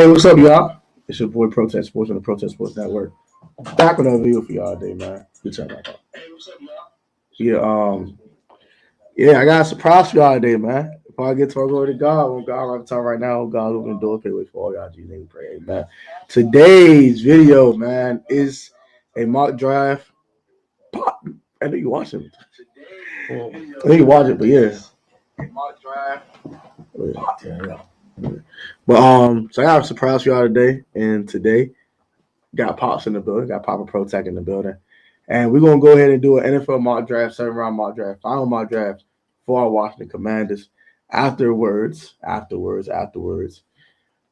Hey, what's up, y'all? It's your boy Protest Sports on the Protest Sports Network. Back with another video for y'all today, man. Good time, man. Yeah, I got a surprise for y'all today, man. Before I get to our glory to God, I'm to talk right now. God, open the door, pay way for all y'all. Jesus, name, pray, amen. Today's video, man, is a mock draft. Pop. I know you watching it. I know you watch it, but yeah. A mock draft. But so I got a surprise for y'all today, and today got Pops in the building, got Papa Pro Tech in the building, and we're gonna go ahead and do an NFL mock draft, 7-round mock draft, final mock draft for our Washington Commanders. Afterwards, we're gonna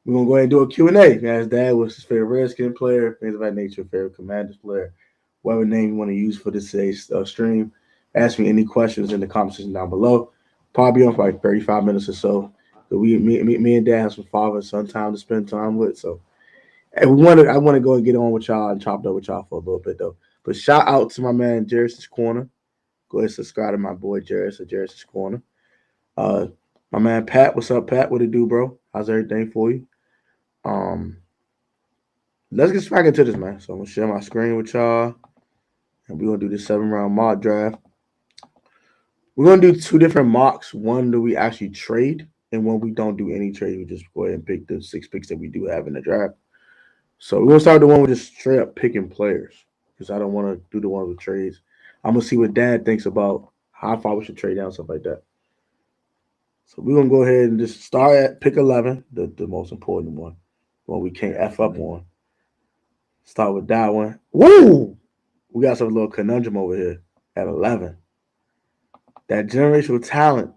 go ahead and do a Q&A. His dad was his favorite Redskin player, things of that nature, favorite Commanders player, whatever name you want to use for this stream. Ask me any questions in the comment section down below. Probably on for like 35 minutes or so. Me and Dad have some father and son time to spend time with. So, and I want to go and get on with y'all and chop it up with y'all for a little bit though. But shout out to my man Jeris' Corner. Go ahead and subscribe to my boy Jeris at Jeris' Corner. My man Pat, what's up, Pat? What it do, bro? How's everything for you? Let's get back into this, man. So I'm gonna share my screen with y'all, and we're gonna do this 7-round mock draft. We're gonna do 2 different mocks. One that we actually trade, and one we don't do any trade. We just go ahead and pick the 6 picks that we do have in the draft. So we're gonna start the one with just straight up picking players because I don't want to do the one with trades. I'm gonna see what Dad thinks about how far we should trade down, stuff like that. So we're gonna go ahead and just start at pick 11, the most important one we can't F up on. Start with that one. Woo! We got some little conundrum over here at 11. That generational talent,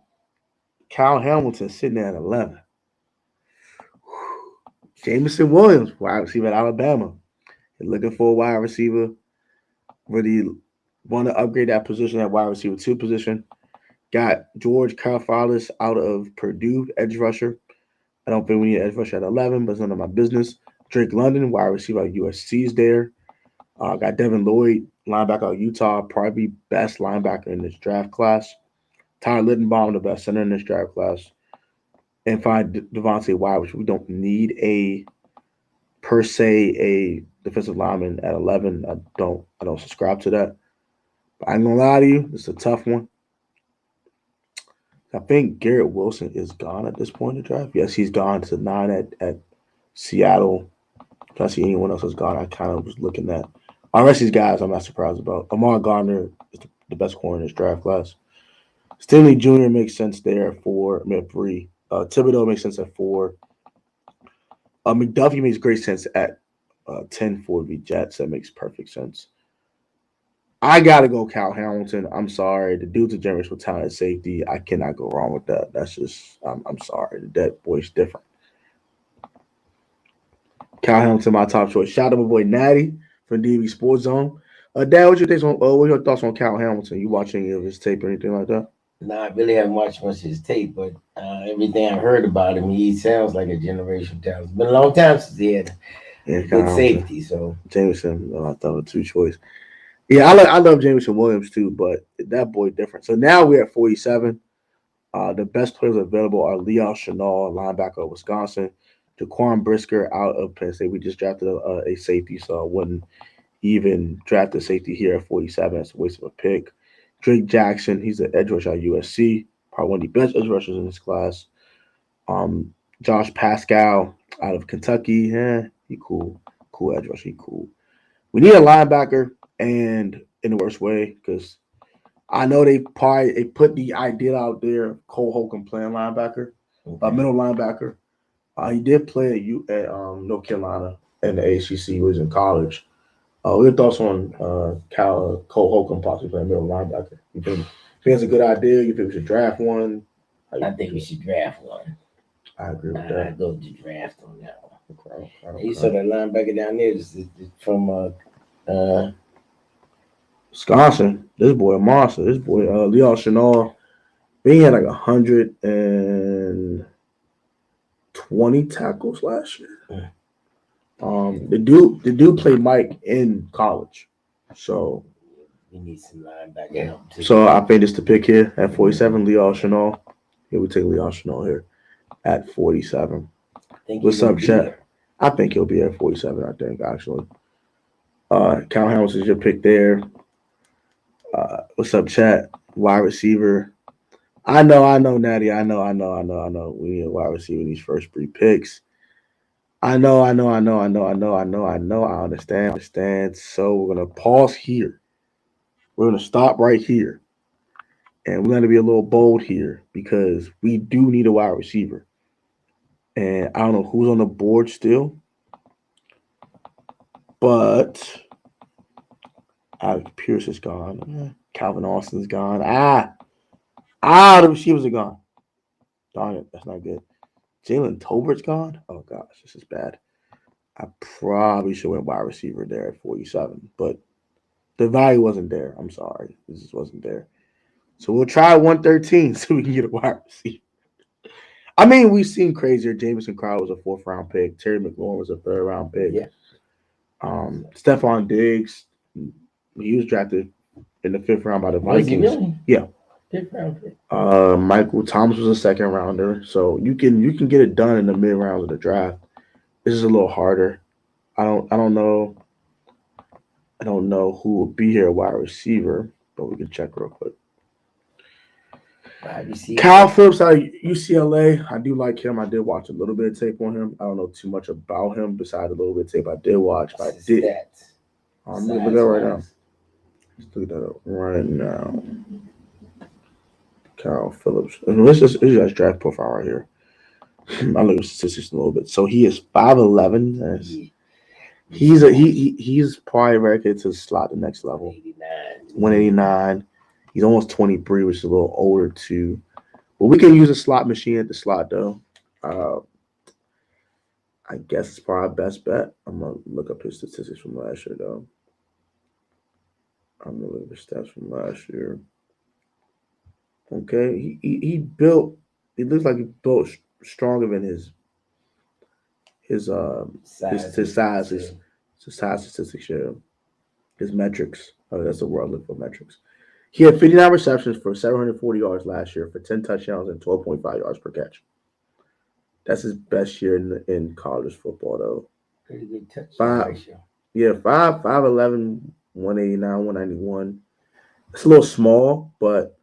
Kyle Hamilton sitting there at 11. Jameson Williams, wide receiver at Alabama. You're looking for a wide receiver. Really want to upgrade that position at wide receiver 2 position. Got George Karlaftis out of Purdue, edge rusher. I don't think we need an edge rusher at 11, but it's none of my business. Drake London, wide receiver at USC is there. Got Devin Lloyd, linebacker out of Utah, probably best linebacker in this draft class. Tyler Littenbaum, the best center in this draft class. And find Devontae Wyatt, which we don't need a defensive lineman at 11. I don't subscribe to that. But I ain't gonna lie to you, it's a tough one. I think Garrett Wilson is gone at this point in the draft. Yes, he's gone to 9 at Seattle. If I see anyone else is gone, I kind of was looking at. All the rest of these guys, I'm not surprised about. Amar Gardner is the best corner in this draft class. Stanley Jr. makes sense there at 3. Thibodeau makes sense at 4. McDuffie makes great sense at 10 for the Jets. That makes perfect sense. I got to go Kyle Hamilton. I'm sorry. The dude's a generational talent at safety. I cannot go wrong with that. That's just, I'm sorry. That boy's different. Kyle Hamilton, my top choice. Shout out to my boy Natty from DB Sports Zone. Dad, what are your thoughts on Kyle Hamilton? You watch any of his tape or anything like that? No, I really haven't watched much of his tape, but everything I've heard about him, he sounds like a generational talent. It's been a long time since he had good safety. So Jameson, I thought a 2 choice. Yeah, I love Jameson Williams too, but that boy different. So now we're at 47. The best players available are Leo Chenal, linebacker of Wisconsin, Jaquan Brisker out of Penn State. We just drafted a safety, so I wouldn't even draft a safety here at 47. It's a waste of a pick. Drake Jackson, he's an edge rusher at USC, probably one of the best edge rushers in this class. Josh Pascal out of Kentucky, he cool edge rusher, he cool. We need a linebacker, and in the worst way, because I know they put the idea out there. Cole Holcomb playing linebacker, middle linebacker. He did play at North Carolina in the ACC. He was in college. What are your thoughts on Cole Holcomb possibly playing middle linebacker? You think it's a good idea? You think we should draft one? I think we should draft one. I agree with that. I'd go to draft on that one. Okay. You saw that linebacker down there is from Wisconsin. This boy a monster. This boy Leo Chenal. He had like 120 tackles last year. The dude played Mike in college, so we need some linebacker help too. So I think it's the pick here at 47, Leo Chenal. Here we take Leo Chenal here at 47. What's up, chat? I think he'll be at 47. I think actually. Cal Hamilton's your pick there. What's up, chat? Wide receiver. I know, Natty. I know. We need a wide receiver these first 3 picks. I know. I understand. So we're gonna pause here. We're gonna stop right here, and we're gonna be a little bold here because we do need a wide receiver. And I don't know who's on the board still, but Alex Pierce is gone. Calvin Austin's gone. The receivers are gone. Darn it, that's not good. Jalen Tolbert's gone. Oh gosh, this is bad. I probably should went wide receiver there at 47, but the value wasn't there. I'm sorry, this just wasn't there. So we'll try 113 so we can get a wide receiver. I mean, we've seen crazier. Jamison Crowder was a 4th-round pick. Terry McLaurin was a 3rd-round pick. Yeah. Stephon Diggs, he was drafted in the 5th round by the Vikings. Was he really? Yeah. 5th round pick. Michael Thomas was a 2nd rounder, so you can get it done in the mid rounds of the draft. This is a little harder. I don't know. I don't know who will be here wide receiver, but we can check real quick. Kyle Phillips out of UCLA. I do like him. I did watch a little bit of tape on him. I don't know too much about him besides a little bit of tape I did watch. But I did. I'm gonna look at it right now. Let's look that up right now. Kyle Phillips. And this is draft profile right here. I look at statistics a little bit. So he is 5'11". He's probably ready to slot the next level. 189. He's almost 23, which is a little older too. But we can use a slot machine at the slot though. I guess it's probably our best bet. I'm gonna look up his statistics from last year though. I'm gonna look at the stats from last year. Okay, he built. It looks like he built stronger than his size statistics. Yeah. His metrics. Oh, that's the word I look for, metrics. He had 59 receptions for 740 yards last year for 10 touchdowns and 12.5 yards per catch. That's his best year in college football, though. Pretty good touchdown ratio. Yeah, 5'11", 189, 191. It's a little small, but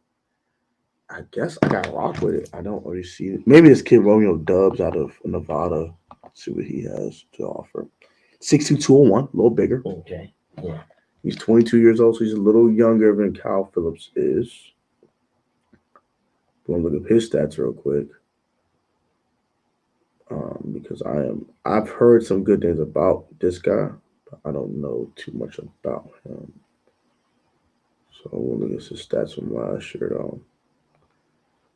I guess I got to rock with it. I don't really see it. Maybe this kid Romeo Dubs out of Nevada. Let's see what he has to offer. 6'2", 201, a little bigger. Okay, yeah. He's 22 years old, so he's a little younger than Kyle Phillips is. I'm gonna look up his stats real quick, because I've heard some good things about this guy, but I don't know too much about him. So we'll look at his stats from last year, though.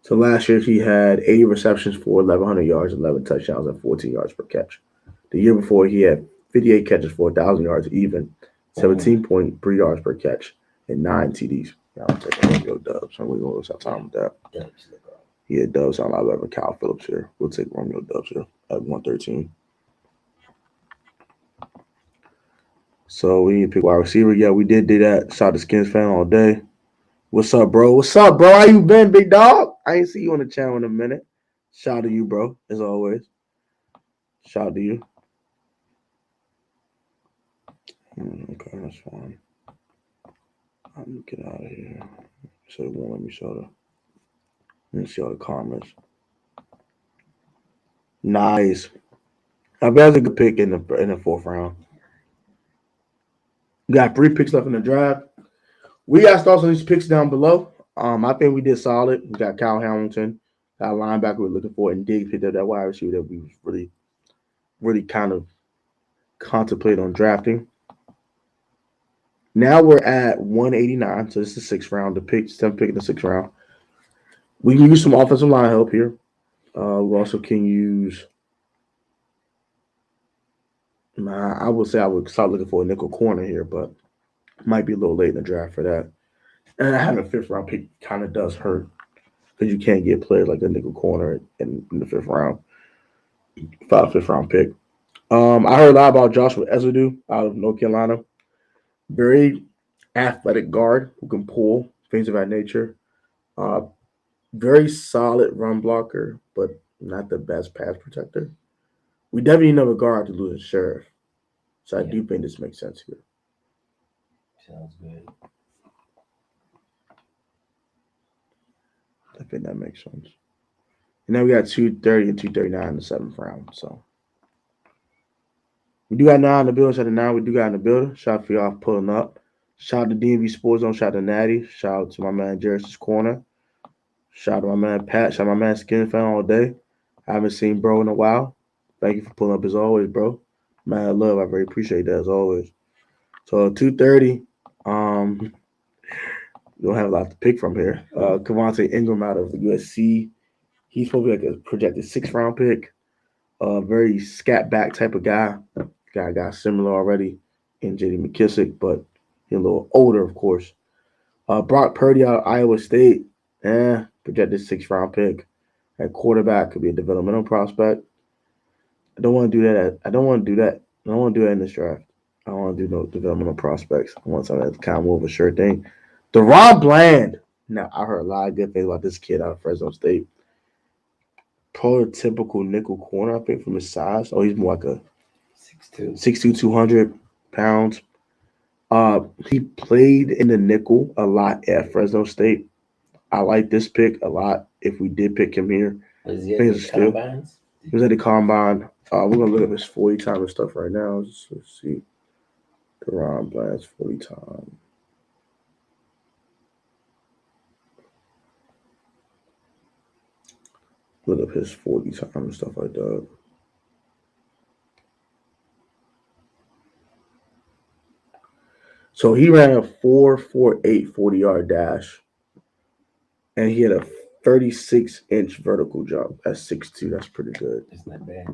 So last year he had 80 receptions for 1,100 yards, 11 touchdowns, and 14 yards per catch. The year before he had 58 catches for 1,000 yards even. 17.3 yards per catch and 9 TDs. Yeah, I'm taking Romeo Dubs. So we're going to lose our time with that. Yeah, Dubs sound a lot better than Kyle Phillips here. We'll take Romeo Dubs here at 113. So we need to pick wide receiver. Yeah, we did do that. Shout out to Skins fan all day. What's up, bro? How you been, big dog? I ain't see you on the channel in a minute. Shout out to you, bro, as always. Shout out to you. Okay, that's fine. I'm gonna get out of here. So it won't let me show let me see all the comments. Nice. I bet that's a good pick in the 4th round. We got 3 picks left in the draft. We got thoughts on these picks down below. I think we did solid. We got Kyle Hamilton, got a linebacker we're looking for, and Diggs picked up that wide receiver that we was really, really kind of contemplate on drafting. Now we're at 189, so this is the 6th round. The 7th pick in the 6th round. We can use some offensive line help here. We also can use. I would say I would start looking for a nickel corner here, but might be a little late in the draft for that. And having a 5th round pick kind of does hurt because you can't get players like a nickel corner in the 5th round. 5th round pick. I heard a lot about Joshua Ezeudu out of North Carolina. Very athletic guard who can pull, things of that nature. Very solid run blocker, but not the best pass protector. We definitely know a guard to losing Sheriff. So I Yeah. do think this makes sense here. Sounds good. I think that makes sense. And then we got 230 and 239 in the 7th round. So we do got 9 in the building. Shout out to 9. We do got in the building. Shout out for y'all pulling up. Shout out to DMV Sports Zone. Shout out to Natty. Shout out to my man Jeris' Corner. Shout out to my man Pat. Shout out to my man Skin Fan all day. I haven't seen bro in a while. Thank you for pulling up as always, bro. Man, I love. I very appreciate that as always. So 230. We don't have a lot to pick from here. Kevontae Ingram out of USC. He's probably like a projected 6th round pick. Very scat back type of guy. Guy got similar already in JD McKissick, but he's a little older, of course. Brock Purdy out of Iowa State. Projected 6th round pick. At quarterback could be a developmental prospect. I don't want to do that. I don't want to do that. I don't want to do that in this draft. I don't want to do no developmental prospects. I want something that's kind of more of a sure thing. DeRon Bland. Now, I heard a lot of good things about this kid out of Fresno State. Prototypical nickel corner, I think, from his size. Oh, he's more like a 6'2", 200 pounds. He played in the nickel a lot at Fresno State. I like this pick a lot. If we did pick him here, Was he at the combines? He was at the combine. We're gonna look at his 40 time and stuff right now. Let's see. DeRon Bland's 40 time. Look up his 40 time and stuff like that. So he ran a 4.48 40-yard dash, and he had a 36-inch vertical jump at 6'2". That's pretty good. That's not bad.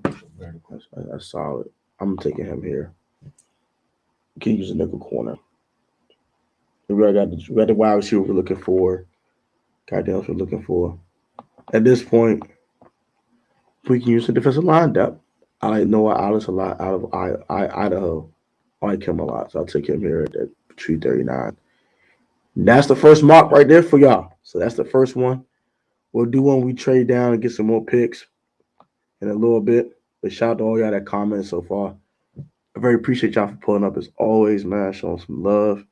That's solid. I'm taking him here. Can use a nickel corner. We got the wide receiver we're looking for. Goddamn, what we're looking for. At this point, we can use the defensive line depth. I like Noah Alice a lot out of Idaho. I like him a lot, so I'll take him here at 339. That's the first mock right there for y'all. So that's the first one. We'll do one we trade down and get some more picks in a little bit. But shout out to all y'all that commented so far. I very appreciate y'all for pulling up as always, man. Showing some love.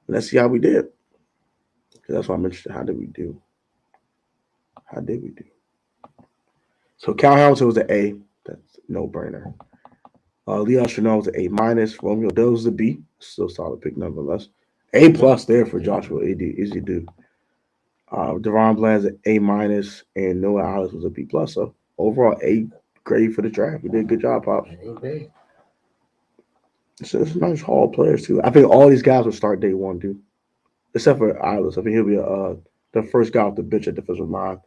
Let's see how we did. Because that's why I'm interested. How did we do? So Cal Hamilton was an A. That's no brainer. Leon Chanel was an A minus. Romeo Dell was a B. Still solid pick nonetheless. A plus there for Joshua. Easy dude. DeRon Bland's an A minus, and Noah Alice was a B plus. So overall, A grade for the draft. We did a good job, Pops. So it's a nice haul of players too. I think all these guys will start day one, dude. Except for Alice. I think he'll be the first guy off the bench at defensive line,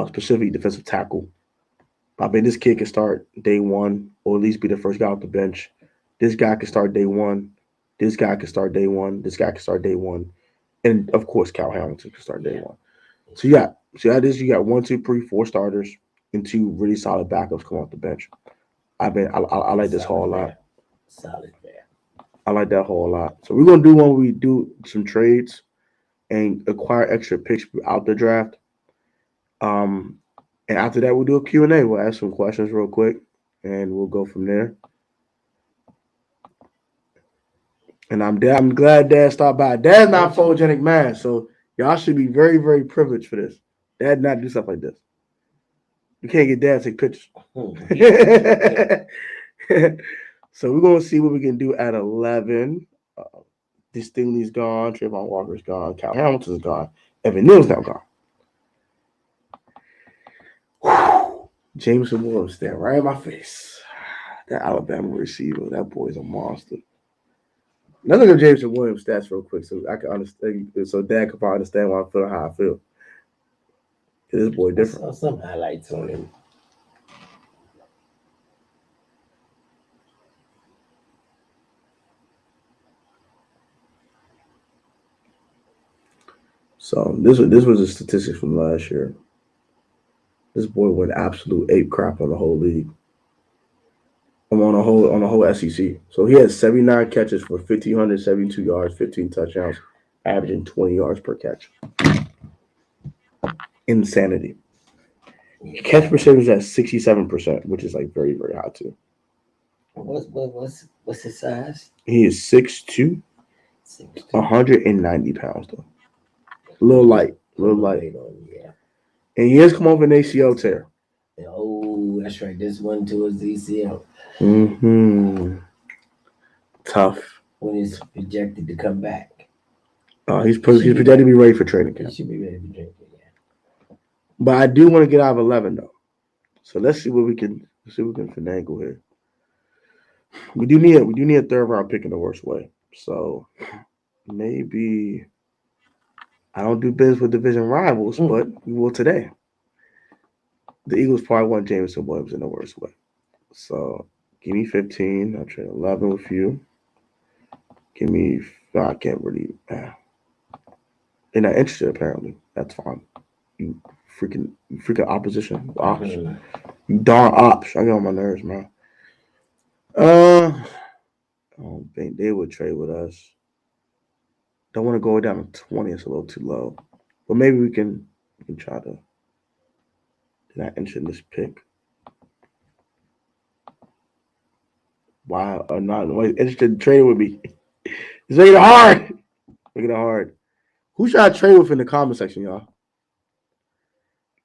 specifically defensive tackle. I mean, this kid can start day one, or at least be the first guy off the bench. This guy can start day one. This guy can start day one. This guy can start day one. And of course, Cal Hamilton can start day one. So you got 1, 2, 3, 4 starters and 2 really solid backups come off the bench. I like this haul a lot. Solid there. I like that haul a lot. So we're gonna do one where we do some trades and acquire extra picks out the draft. And after that, we'll do a Q&A. We'll ask some questions real quick, and we'll go from there. And I'm glad Dad stopped by. Dad's not a photogenic man, so y'all should be very, very privileged for this. Dad not do stuff like this. You can't get Dad to take pictures. So we're going to see what we can do at 11. Stingley's gone. Trayvon Walker's gone. Cal Hamilton's gone. Evan Neal's now gone. Jameson Williams staring right in my face. That Alabama receiver, that boy's a monster. Let's look at Jameson Williams' stats real quick so I can understand. So Dad can probably understand why I feel how I feel. This boy different. I saw some highlights on him. So this was a statistic from last year. This boy went absolute ape crap on the whole league. I'm on the whole SEC. So he had 79 catches for 1,572 yards, 15 touchdowns, averaging 20 yards per catch. Insanity. Catch percentage at 67%, which is like very, very high too. What's his size? He is 6'2", 190 pounds though. A little light. Yeah. And he has come off an ACL tear. Oh, that's right. This one towards the ACL. Tough. When he's projected to come back. He's projected to be ready for training camp. He should be ready for training camp. Yeah. But I do want to get out of 11 though. So let's see what we can finagle here. We do need a third round pick in the worst way. So maybe I don't do business with division rivals, but we will today. The Eagles probably want Jameson Williams in the worst way. So give me 15. I'll trade 11 with you. Give me. I can't really. They're not interested apparently. That's fine. You freaking opposition. Ops. You darn ops. I get on my nerves, man. I don't think they would trade with us. Don't want to go down to 20. It's a little too low. But maybe we can try to. They're not interested in this pick. Wow. Not interested in trading with me. It's making it hard. Making it hard. Who should I trade with in the comment section, y'all?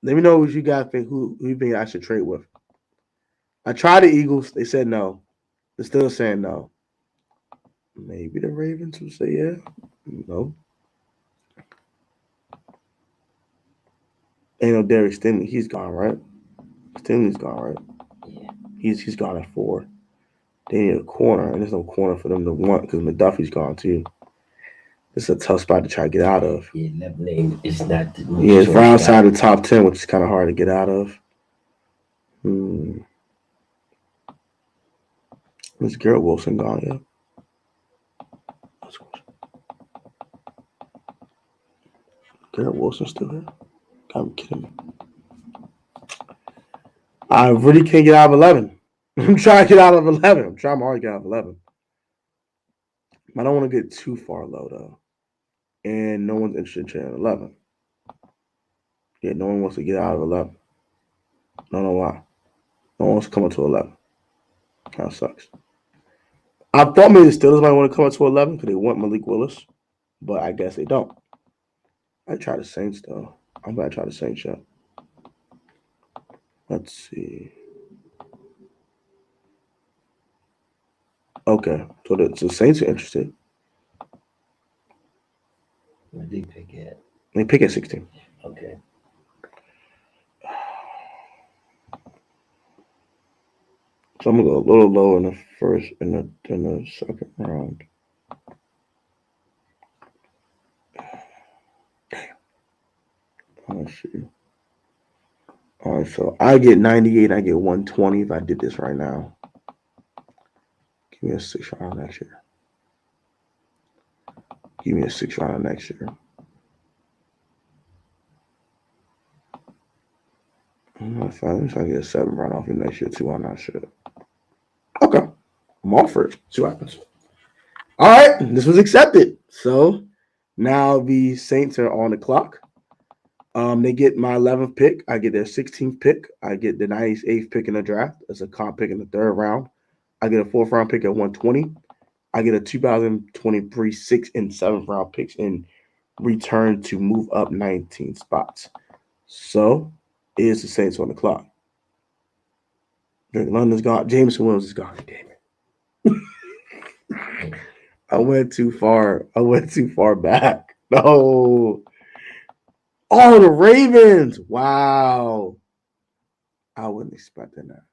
Let me know what you guys think. Who you think I should trade with? I tried the Eagles. They said no. They're still saying no. Maybe the Ravens will say yeah. No. Ain't no Derek Stingley. He's gone, right? Stingley's gone, right? Yeah. He's gone at 4. They need a corner, and there's no corner for them to want because McDuffie's gone too. It's a tough spot to try to get out of. Yeah, that name is not. It's right outside the top 10, which is kind of hard to get out of. Is Garrett Wilson gone yet? Garrett Wilson still here? I'm kidding me. I really can't get out of 11. I'm trying to get out of 11. I'm trying hard to get out of 11. I don't want to get too far low, though. And no one's interested in trading 11. Yeah, no one wants to get out of 11. Don't know why. No one wants to come up to 11. That sucks. I thought maybe the Steelers might want to come up to 11 because they want Malik Willis, but I guess they don't. I try the Saints, though. I'm going to try the Saints, yeah. Let's see. Okay, so the Saints are interested. What did they pick at? They pick at 16. Okay. So I'm gonna go a little lower in the first, in the second round. Damn. Let's see. All right, so I get 98. I get 120 if I did this right now. Give me a 6th round next year. Give me a 6th round next year. If I get a 7th round off you next year too, I'm not sure. Okay. I'm all for it. See what happens. All right. This was accepted. So now the Saints are on the clock. They get my 11th pick. I get their 16th pick. I get the 98th pick in the draft as a comp pick in the 3rd round. I get a 4th round pick at 120. I get a 2023 6th and 7th round picks in return to move up 19 spots. So is the Saints on the clock. Drake London's gone. Jameson Williams is gone. Damn it. I went too far. Back. No. Oh, the Ravens. Wow. I wasn't expecting that.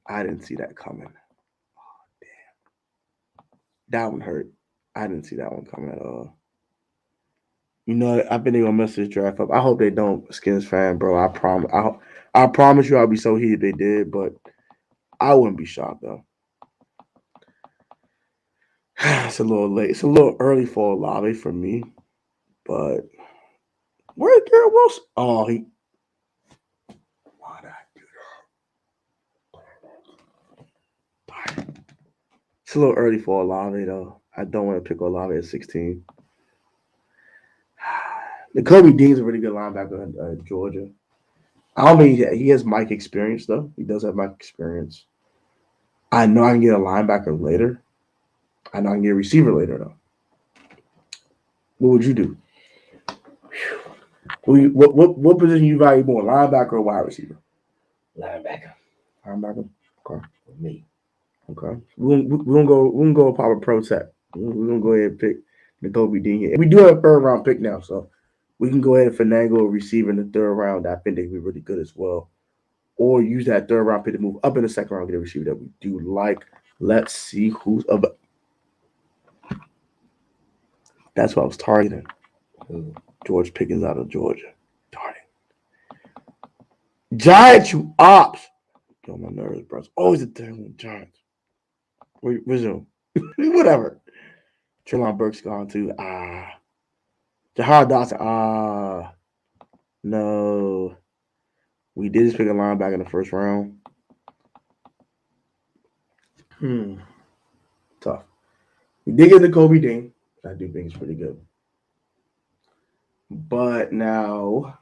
I didn't see that coming. Oh, damn. That one hurt. I didn't see that one coming at all. You know, I've been able to mess this draft up. I hope they don't, Skins fan, bro. I promise you I'll be so heated they did, but I wouldn't be shocked, though. It's a little late. It's a little early for Olave for me, but where's Garrett Wilson? Oh, why did I do that? It's a little early for Olave, though. I don't want to pick Olave at 16. The Kobe Dean's a really good linebacker at Georgia. I don't mean he has Mike experience though. He does have Mike experience. I know I can get a linebacker later. I know I can get a receiver later though. What would you do? What position you value more, linebacker or wide receiver? Linebacker. Linebacker. Okay. For me. Okay. We're gonna go pop a pro tech. We're gonna go ahead and pick N'Kobe Dean here. And we do have a third round pick now, so we can go ahead and finagle a receiver in the third round. I think they'd be really good as well. Or use that third round pick to move up in the second round, get a receiver that we do like. Let's see who's up. That's what I was targeting. Who? George Pickens out of Georgia. Darn it. Giants, you ops. Get on my nerves, bro. It's always a thing with Giants. Resume. Whatever. Treylon Burks gone too. Jahar Dotson. No. We did just pick a linebacker in the first round. Tough. We did get N'Kobe Dean. I do think it's pretty good. But now,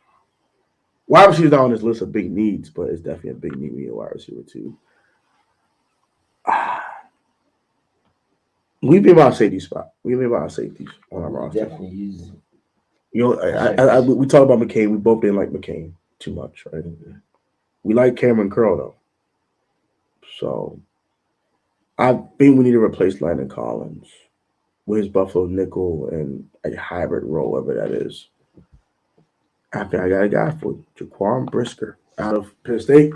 wide receiver's not on this list of big needs, but it's definitely a big need. We need a wide receiver too. We've been about a safety spot. We've been about safeties on our roster. Definitely use. You know, we talk about McCain. We both didn't like McCain too much, right? We like Cameron Curl though. So I think we need to replace Landon Collins with his Buffalo nickel and a hybrid role, whatever that is. I think I got a guy for Jaquan Brisker out of Penn State.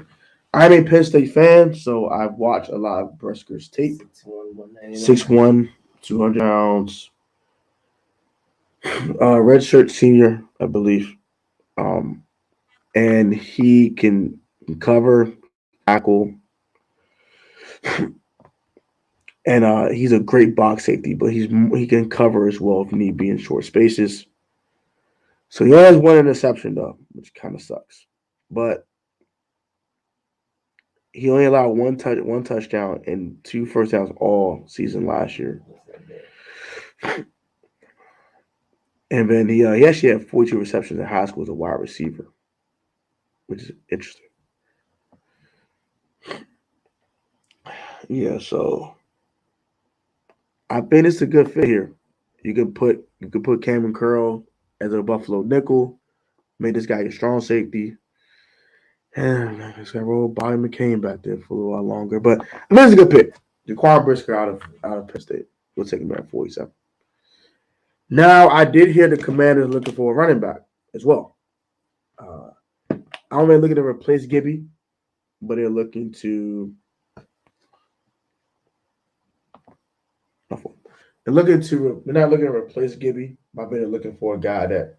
I'm a Penn State fan, so I've watched a lot of Brisker's tape. 6'1", 200 pounds. Redshirt senior, I believe. And he can cover, tackle. And he's a great box safety, but he can cover as well if need be in short spaces. So he has one interception though, which kind of sucks. But he only allowed one touchdown and 2 first downs all season last year. And then he actually had 42 receptions in high school as a wide receiver, which is interesting. Yeah, so I think it's a good fit here. You could put Cameron Curl as a Buffalo nickel, make this guy a strong safety. And this guy rolled Bobby McCain back there for a little while longer. But I mean, it's a good pick. Jaquan Brisker out of Penn State. We'll take him at 47. Now, I did hear the Commanders looking for a running back as well. I don't really looking to replace Gibby, but they're looking to. They're not looking to replace Gibby, but they're looking for a guy that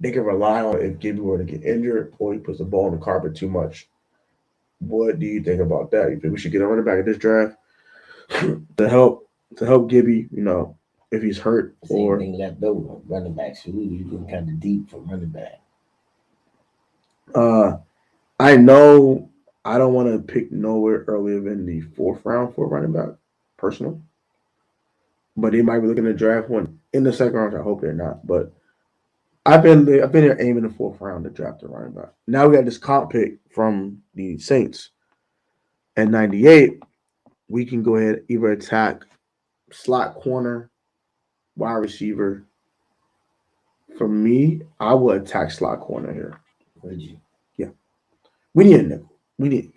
they can rely on if Gibby were to get injured or he puts the ball on the carpet too much. What do you think about that? You think we should get a running back at this draft to help Gibby, you know, if he's hurt or anything left over running backs? You've been kind of deep for running back. I know I don't want to pick nowhere earlier than the 4th round for a running back, personally. But they might be looking to draft one in the 2nd round. I hope they're not. But I've been there aiming the 4th round to draft a running back. Now we got this comp pick from the Saints. At 98, we can go ahead either attack slot corner, wide receiver. For me, I would attack slot corner here. Would you? Yeah. We need a nickel. We need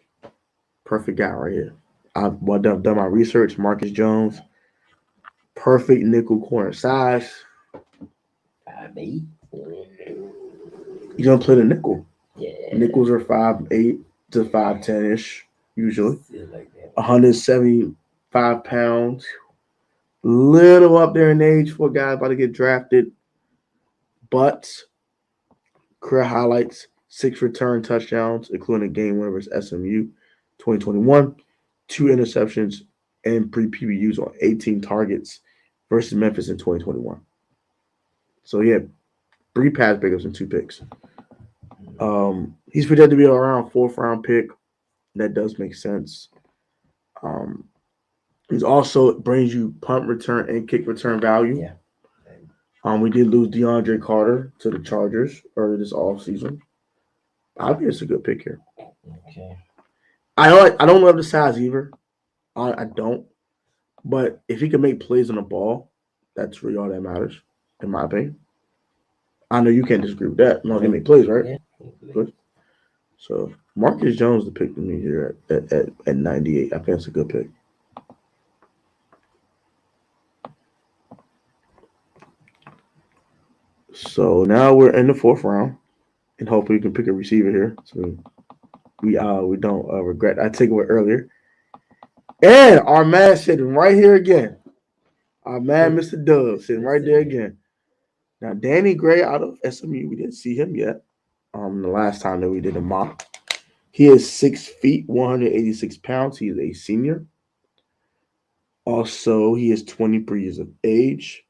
perfect guy right here. I've done my research. Marcus Jones, perfect nickel corner size. 5'8". You don't play the nickel. Yeah. Nickels are 5'8" to 5'10" usually. Like that. 175 pounds. Little up there in age for a guy about to get drafted. But career highlights, 6 return touchdowns, including a game winner versus SMU 2021, 2 interceptions, and pre-PBUs on 18 targets versus Memphis in 2021. So he had 3 pass pickups and 2 picks. He's projected to be around 4th round pick. That does make sense. He's also brings you punt return and kick return value. Yeah. We did lose DeAndre Carter to the Chargers earlier this offseason. I think it's a good pick here. Okay. I don't love the size either. I don't. But if he can make plays on the ball, that's really all that matters, in my opinion. I know you can't disagree with that. No, he make plays, right? Yeah. Good. So Marcus Jones the pick to me here at 98. I think it's a good pick. So now we're in the 4th round, and hopefully we can pick a receiver here. So we don't regret I take away earlier. And our man sitting right here again. Our man, Mr. Dove, sitting right there again. Now, Danny Gray out of SMU, we didn't see him yet. The last time that we did a mock. He is 6 feet, 186 pounds. He is a senior. Also, he is 23 years of age.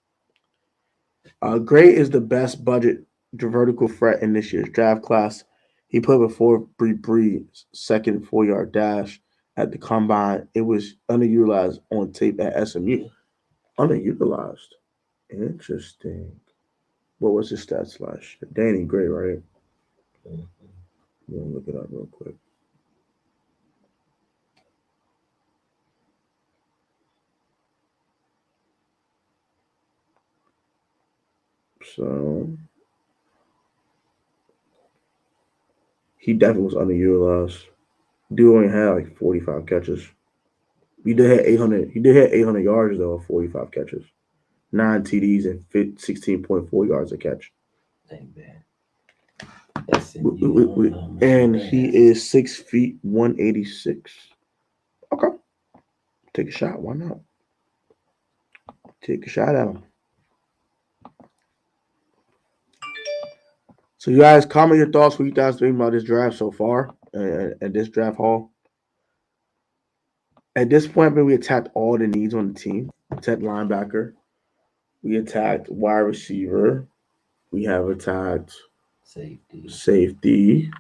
Gray is the best budget vertical threat in this year's draft class. He put up a 4.33 second 4-yard dash at the combine. It was underutilized on tape at SMU. Underutilized. Interesting. What was his stats last year? Danny Gray, right? I'm going to look it up real quick. So he definitely was underutilized. Dude only had like 45 catches. He did have 800. He did have 800 yards though, 45 catches, 9 TDs and 16.4 yards a catch. Ain't bad. That's and he is 6 feet 186. Okay, take a shot. Why not? Take a shot at him. So you guys comment your thoughts. What you guys think about this draft so far and this draft haul? At this point, we attacked all the needs on the team. We attacked linebacker. We attacked wide receiver. We have attacked safety.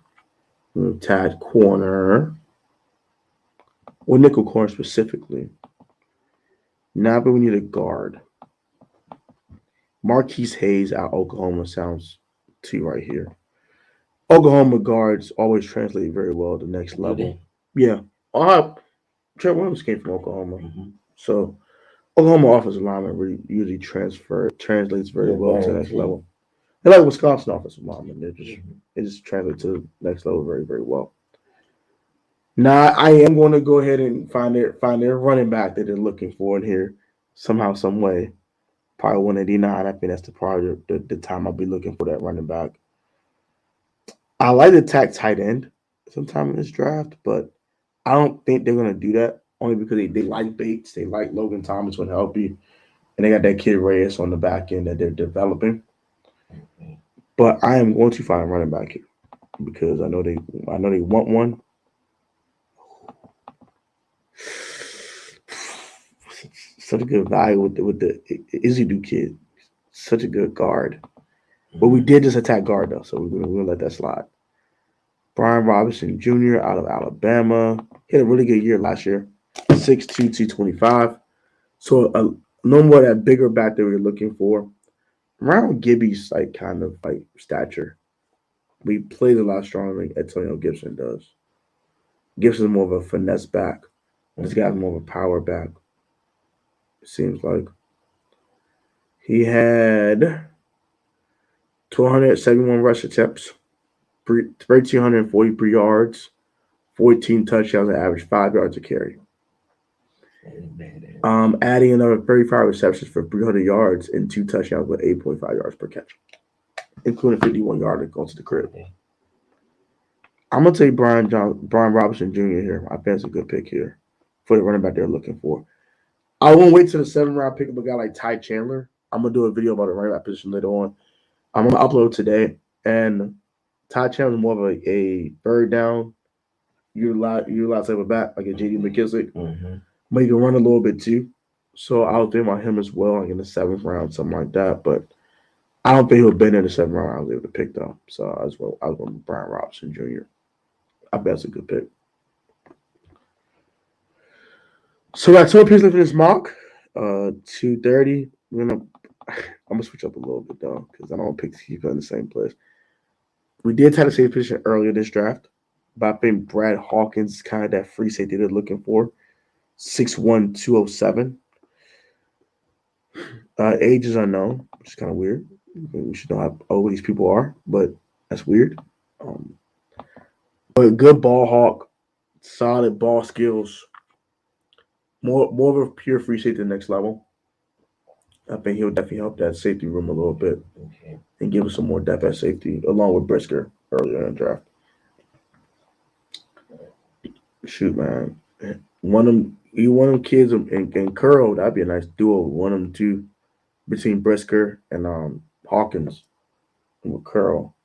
We attacked corner. Or nickel corner specifically. Now, but we need a guard. Marquise Hayes out of Oklahoma sounds to you right here. Oklahoma guards always translate very well to the next level. Yeah. Trent Williams came from Oklahoma. Mm-hmm. So Oklahoma offensive lineman really usually translates very well to the next level. They're like Wisconsin offensive lineman. It just translates to the next level very, very well. Now I am going to go ahead and find their running back that they're looking for in here somehow, some way. Probably 189. I think that's the time I'll be looking for that running back. I like to attack tight end sometime in this draft, but I don't think they're going to do that only because they like Bates. They like Logan Thomas will help you. And they got that kid Reyes on the back end that they're developing. But I am going to find a running back here because I know they want one. Such a good value with the Izidu kid. Such a good guard. But we did just attack guard though, so we're gonna let that slide. Brian Robinson Jr. out of Alabama. He had a really good year last year. 6'2", 225. So no more that bigger back that we were looking for. Around Gibby's kind of stature. We plays a lot stronger than Antonio Gibson does. Gibson's more of a finesse back. This guy's more of a power back. It seems like. He had 1,271 rush attempts, 1,343 yards, 14 touchdowns, and average 5 yards a carry. Adding another 35 receptions for 300 yards and 2 touchdowns with 8.5 yards per catch, including 51-yarder going to the crib. I'm going to take Brian Robinson Jr. here. I think it's a good pick here for the running back they're looking for. I won't wait till the 7th round, pick up a guy like Ty Chandler. I'm going to do a video about the running back position later on. I'm going to upload today. And Ty Chandler is more of a third down. You're allowed to have a back like a J.D. McKissick. Mm-hmm. But he can run a little bit too. So I'll think about him as well in the 7th round, something like that. But I don't think he'll be in the 7th round. I was able to pick though. So I was going with Brian Robinson Jr. I bet it's a good pick. So I told people for this mock, 230. I'm gonna switch up a little bit though, because I don't want to pick people in the same place. We did try to save position earlier this draft, but I think Brad Hawkins is kind of that free safety they're looking for. 6'1", 207. Age is unknown, which is kind of weird. We should know how old these people are, but that's weird. But good ball hawk, solid ball skills. More of a pure free safety the next level. I think he'll definitely help that safety room a little bit and give us some more depth at safety, along with Brisker earlier in the draft. Shoot, man. One of them kids and Curl, that'd be a nice duo. One of them two between Brisker and Hawkins and with Curl.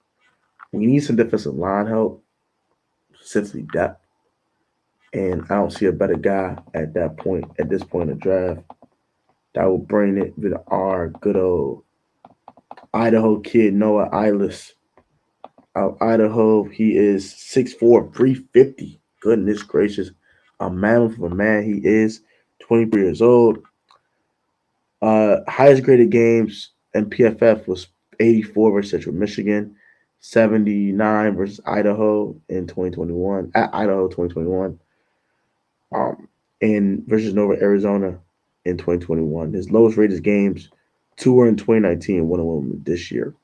We need some defensive line help, specifically depth. And I don't see a better guy at this point in the draft that will bring it with our good old Idaho kid, Noah Eilis. Out of Idaho, he is 6'4", 350. Goodness gracious. A mammoth of a man he is. 23 years old. Highest graded games in PFF was 84 versus Central Michigan, 79 versus Idaho in 2021, at Idaho 2021, and versus Nova Arizona in 2021. His lowest rated games, 2 were in 2019, one of them this year.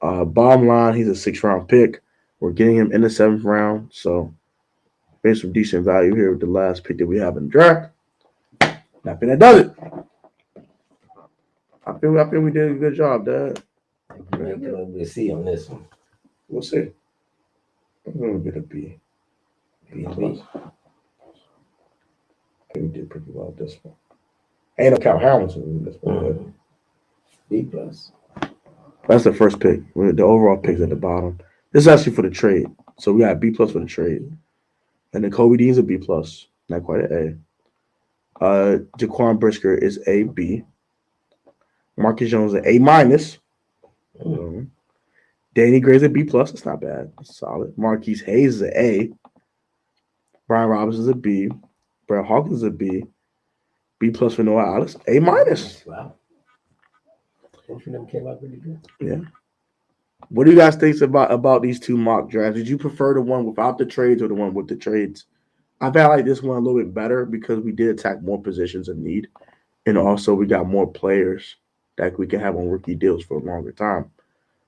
Bottom line, he's a 6th-round pick. We're getting him in the 7th round, so there's some decent value here with the last pick that we have in the draft. I think that does it. I think we did a good job, Dad. We'll see on this one. We'll see. I'm going to get a B. B plus. I think we did pretty well with this one. Ain't no Cal Hamilton in this one. B plus. That's the first pick. The overall pick's at the bottom. This is actually for the trade. So we got B plus for the trade. And then Kobe Dean's a B plus. Not quite an A. Jaquan Brisker is a B. Marcus Jones is an A minus. Danny Gray's a B plus. It's not bad. It's solid. Marquise Hayes is an A. Brian Robbins is a B. Brad Hawkins is a B. B plus for Noah Alex. A minus. Wow. Both of them came out pretty good. Yeah. What do you guys think about these two mock drafts? Did you prefer the one without the trades or the one with the trades? I felt like this one a little bit better because we did attack more positions of need. And also we got more players that we can have on rookie deals for a longer time.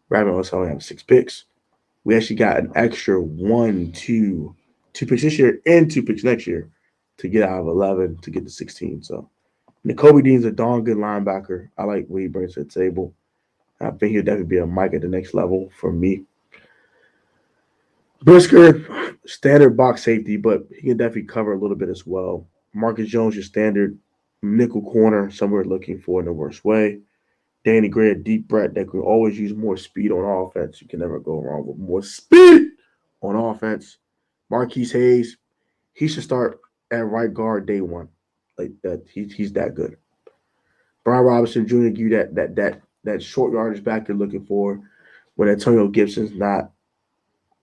Rather than us only have 6 picks. We actually got an extra 2 picks this year and 2 picks next year to get out of 11 to get to 16. So Kobe Dean's a darn good linebacker. I like what he brings to the table. I think he'll definitely be a Mike at the next level for me. Brisker, standard box safety, but he can definitely cover a little bit as well. Marcus Jones, your standard nickel corner, somewhere looking for in the worst way. Danny Gray, a deep threat that can always use more speed on offense. You can never go wrong with more speed on offense. Marquise Hayes, he should start at right guard day one. Like that, he's that good. Brian Robinson Jr. give you that short yardage back they're looking for when Antonio Gibson's not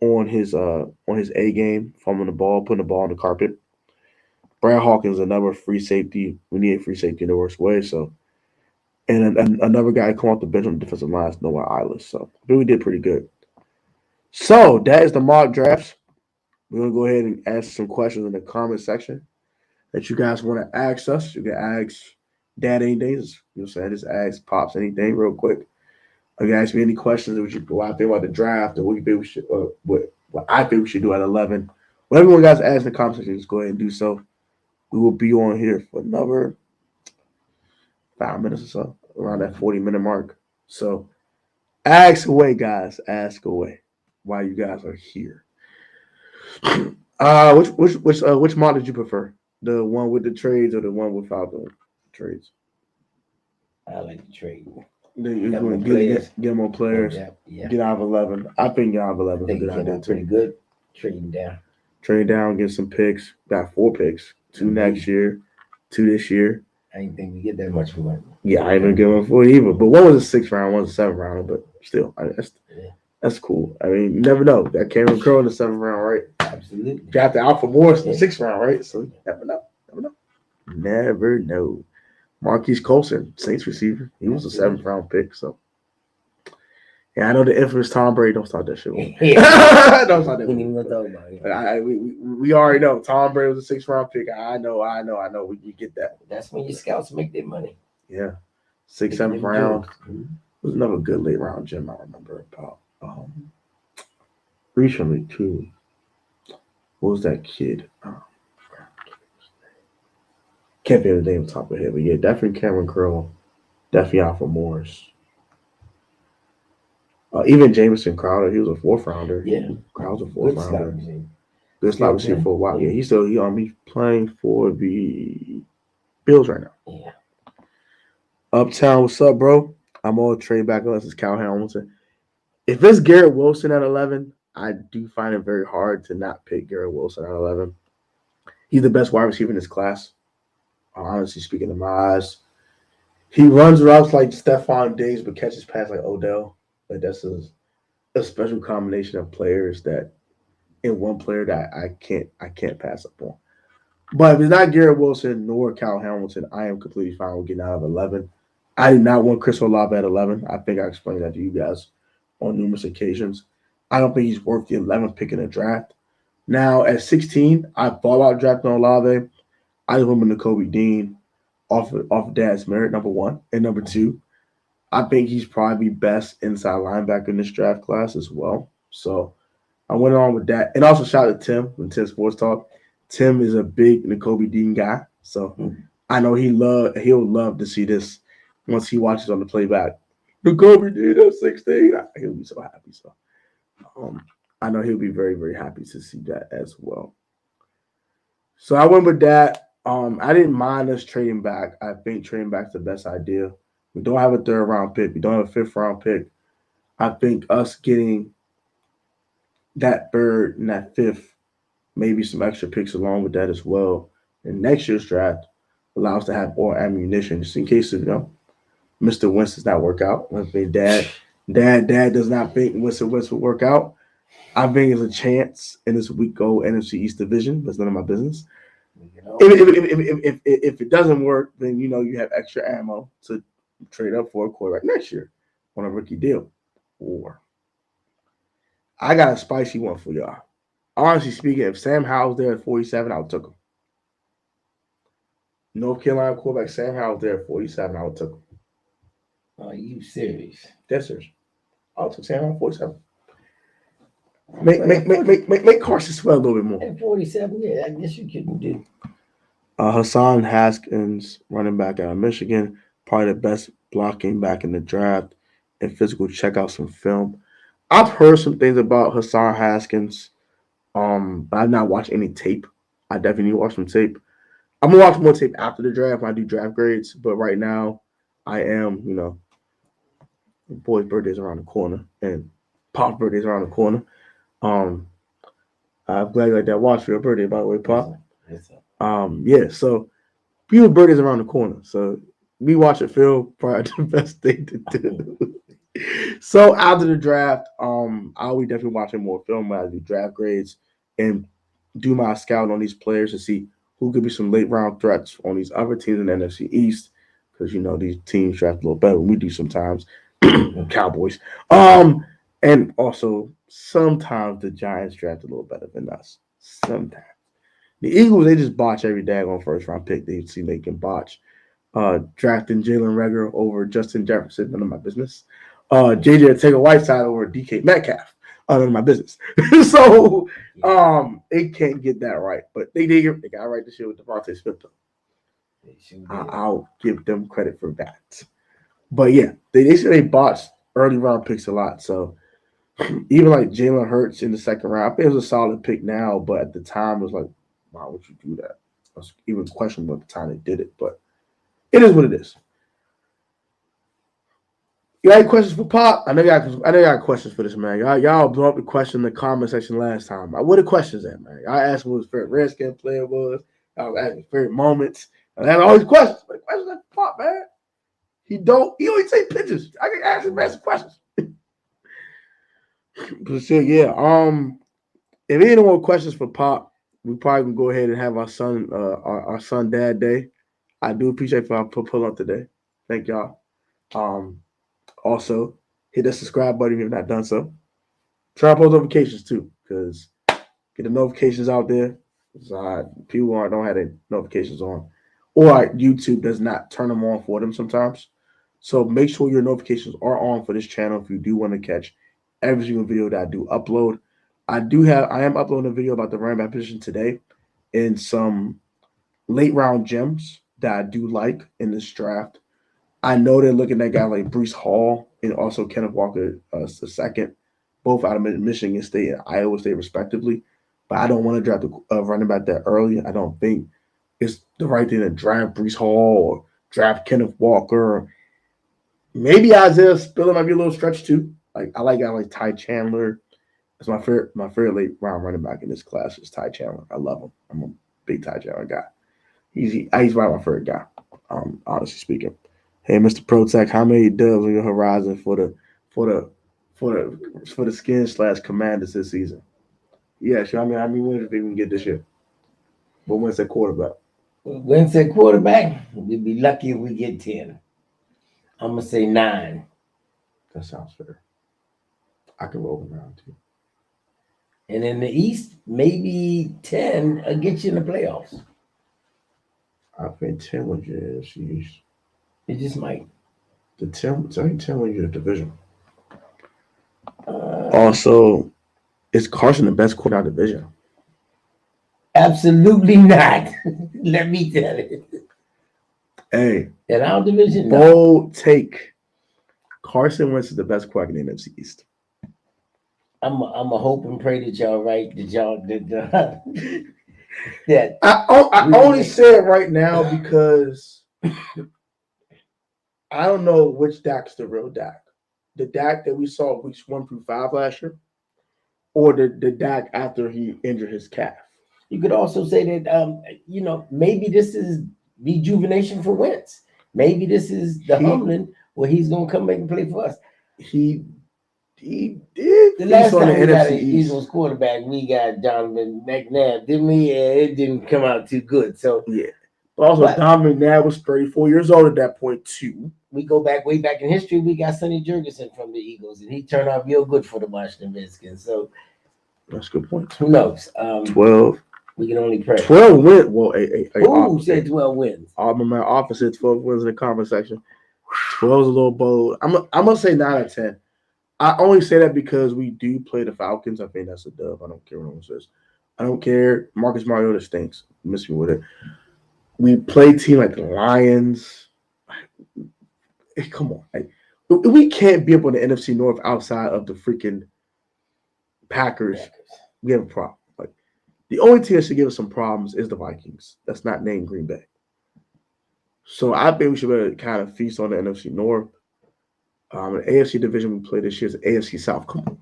on his A game, fumbling the ball, putting the ball on the carpet. Brad Hawkins, another free safety. We need a free safety in the worst way. So, and another guy come off the bench on the defensive line is Noah Eilis. So I think we did pretty good. So that is the mock drafts. We're gonna go ahead and ask some questions in the comment section that you guys want to ask us. You can ask Dad anything. Just ask Pops anything real quick. You can ask me any questions that what I think about the draft or what you think we should, what I think we should do at 11. Whatever you guys ask in the comment section, just go ahead and do so. We will be on here for another 5 minutes or so, around that 40-minute mark. So ask away, guys. Ask away while you guys are here. Which mod did you prefer? The one with the trades or the one without the trades? I like the trade. Then you're going to get more players. Yeah. Get out of 11. I think get out of 11 is a good idea pretty good. Trading down. Trade down, get some picks. Got 4 picks. 2 next year, 2 this year. I didn't think we get that much for it. Yeah, I ain't gonna give him 4 either. But one was a 6th round, one was a 7th round. But still, that's cool. I mean, you never know. That Cameron Crowe in the 7th round, right? Absolutely. Drafted Alfred Morris in the 6th round, right? So you never know. Never know. Marquise Colson, Saints receiver. He was a 7th round pick. So Yeah, I know the infamous Tom Brady. Don't start that shit. Yeah. Don't start that. We didn't even talk about it. We already know Tom Brady was a 6th-round pick. I know. We get that. That's when your scouts make their money. Yeah, 6th, 7th round. It was another good late round gem I remember about. Recently too. What was that kid? Can't think of the name on top of my head, but yeah, definitely Cameron Curl, definitely Alpha Morris. Even Jamison Crowder, he was a 4th-rounder. Yeah, Crowder's a 4th-rounder. Good Still slot receiver playing? for a while. Yeah. Yeah, he's playing for the Bills right now. Yeah. Uptown, what's up, bro? I'm all trade back unless it's Cal Hamilton. If it's Garrett Wilson at 11, I do find it very hard to not pick Garrett Wilson at 11. He's the best wide receiver in this class. Honestly speaking, in my eyes, he runs routes like Stephon Diggs, but catches passes like Odell. Like that's a special combination of players that in one player that I can't pass up on. But if it's not Garrett Wilson nor Cal Hamilton, I am completely fine with getting out of 11. I do not want Chris Olave at 11. I think I explained that to you guys on numerous occasions. I don't think he's worth the 11th pick in the draft. Now, at 16, I thought about drafting Olave. I just went with Nakobe Dean off of Dad's merit, number 1. And number 2, I think he's probably best inside linebacker in this draft class as well. So I went on with that. And also shout out to Tim from Tim Sports Talk. Tim is a big Nakobe Dean guy. So I know he'll love to see this once he watches on the playback. Nakobe Dean at 16. He'll be so happy. So I know he'll be very, very happy to see that as well. So I went with that. I didn't mind us trading back. I think trading back is the best idea. We don't have a 3rd-round pick. We don't have a 5th-round pick. I think us getting that 3rd and that 5th, maybe some extra picks along with that as well, in next year's draft allows us to have more ammunition just in case Mr. Wentz does not work out. I think Dad does not think Winston Wentz will work out. I think there's a chance in this week go NFC East division, but it's none of my business. If it doesn't work, then you have extra ammo to trade up for a quarterback next year on a rookie deal. Or I got a spicy one for y'all. Honestly speaking, if Sam Howell's there at 47, I would take him. North Carolina quarterback Sam Howell's there at 47, I would take him. Are you serious? That's serious. I'll take Sam Howell at 47. Make Carson sweat a little bit more. At 47, yeah, I guess you couldn't do. Hassan Haskins, running back out of Michigan, probably the best blocking back in the draft and physical. Check out some film. I've heard some things about Hassan Haskins, but I've not watched any tape. I definitely need to watch some tape. I'm gonna watch more tape after the draft when I do draft grades, but right now I am, boy's birthday's around the corner and Pop's birthday's around the corner. I'm glad you like that watch for your birthday, by the way, Pop. Yes, sir. Yeah, so people's birthdays around the corner. So me watching film probably the best thing to do. So after the draft, I'll be definitely watching more film when I do draft grades and do my scouting on these players to see who could be some late round threats on these other teams in the NFC East. Because these teams draft a little better than we do sometimes. Cowboys. And also sometimes the Giants draft a little better than us. Sometimes. The Eagles, they just botch every daggone 1st-round pick they see they can botch. Drafting Jalen Reagor over Justin Jefferson, none of my business. JJ Arcega-Whiteside over DK Metcalf, none of my business. So they can't get that right. But they got right this year with Devontae Smith, though. I'll give them credit for that. But yeah, they say they botched early round picks a lot. So even like Jalen Hurts in the 2nd round, I think it was a solid pick now, but at the time it was like, why would you do that? It was even questionable at the time they did it, but it is what it is. You got any questions for Pop? I know you got questions for this, man. Y'all blew up the question in the comment section last time. What are the questions at, man? I asked what his favorite Redskin player was. I was asking his favorite moments. I had all these questions. But questions at Pop, man. He only take pictures. I can ask him some questions. But still, yeah. If any more questions for Pop, we probably can go ahead and have our son dad day. I do appreciate for pulling up today. Thank y'all. Also, Hit that subscribe button if you've not done so. Try to post notifications too, because get the notifications out there. People don't have their notifications on, or YouTube does not turn them on for them sometimes. So make sure your notifications are on for this channel if you do want to catch every single video that I do upload. I am uploading a video about the running back position today and some late round gems that I do like in this draft. I know they're looking at guys like Breece Hall and also Kenneth Walker the second, both out of Michigan State and Iowa State respectively. But I don't want to draft a running back that early. I don't think it's the right thing to draft Breece Hall or draft Kenneth Walker. Maybe Isaiah Spiller might be a little stretch too. Like I like guys like Ty Chandler. That's my favorite late round running back in this class is Ty Chandler. I love him. I'm a big Ty Chandler guy. He's right my favorite guy. Honestly speaking. Hey, Mr. Protech, how many dubs on your horizon for the Skins/Commanders this season? Yeah, sure. I mean, how many wins do you think we can get this year? What wins at quarterback? Wins at quarterback, we'd be lucky if we get 10. I'm gonna say 9. That sounds fair. I can roll around too. And in the East, maybe 10 will get you in the playoffs. I think 10 would get AFC. It just might. The 10 would get a division. Also, is Carson the best quarterback in the division? Absolutely not. Let me tell you. Hey, in our division, bold take. Carson Wentz is the best quarterback in the NFC East. I'm a hope and pray that y'all right. That I only say it right now because I don't know which Dak's the real Dak. The Dak that we saw weeks 1 through 5 last year, or the Dak after he injured his calf. You could also say that maybe this is rejuvenation for Wentz. Maybe this is the humbling where he's gonna come back and play for us. He did. The last time we got an Eagles quarterback, we got Donovan McNabb, didn't we? Yeah, it didn't come out too good. So yeah. Also, Donovan McNabb was 34 years old at that point too. We go way back in history. We got Sonny Jurgensen from the Eagles, and he turned out real good for the Washington Redskins. So that's a good point. Who knows? 12. We can only pray. 12 wins. Well, who said 12 wins? My office said 12 wins in the comment section. 12 is a little bold. I'm gonna say 9 or 10. I only say that because we do play the Falcons. I think that's a dub. I don't care what anyone says. I don't care. Marcus Mariota stinks. Miss me with it. We play a team like the Lions. Come on. We can't be up on the NFC North outside of the freaking Packers. We have a problem. The only team that should give us some problems is the Vikings. That's not named Green Bay. So I think we should better kind of feast on the NFC North. The AFC division we play this year is the AFC South. Come on.